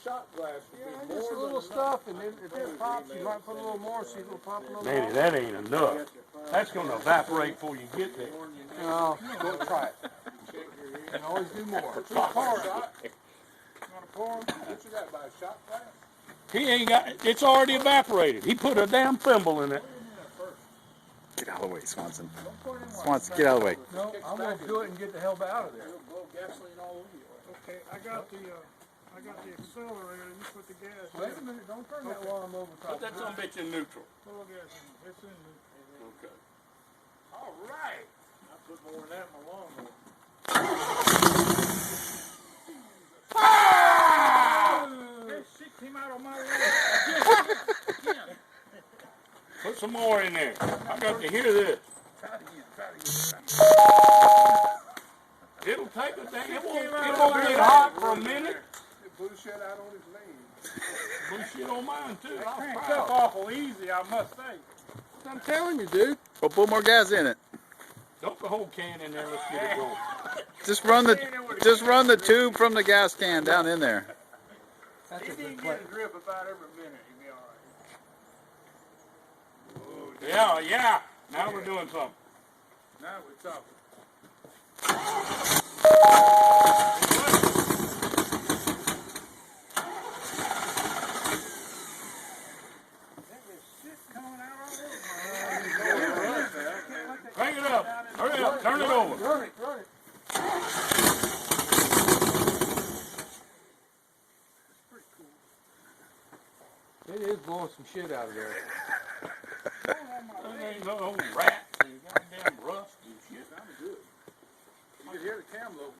shot glass Yeah, would be just a more little than stuff, and then if it pops, you might put a little more, see if it'll pop a little Danny, more. that ain't enough. That's gonna evaporate before you get there. No, go try it. You can always do more. Pour it. You wanna pour 'em? What you got, by a shot glass? He ain't got, it's already evaporated. He put a damn thimble in it. Get out of the way, Swanson. Don't pour it in while Swanson, it's get out of the way. No, I'm gonna do it and get the hell out of there. It'll blow gasoline all over you. Okay, I got the accelerator. You put the gas. Wait a minute, don't turn that while I'm over top. Put that some bitch in neutral. Full gas in it. It's in there. Okay. All right. I put more than that in my lawnmower. That shit came out on my leg. Put some more in there. I got to hear this. Try it again. It'll take a damn, it won't get hot for a minute. It blew shit out on his leg. Put shit on mine too. It I'm cranked proud. up awful easy, I must say. I'm telling you, dude. Well, put more gas in it. Dump the whole can in there. Let's get it going. Just run the tube from the gas can down in there. That's He a didn't good get play. a drip about every minute. He'd be all right. Yeah. Now we're doing something. Now we're talking. Crank it up. Hurry up. Turn it over. Run it, run it. It is blowing some shit out of there. There ain't no rats and goddamn rust and shit. Sounded good. You could hear the cam low.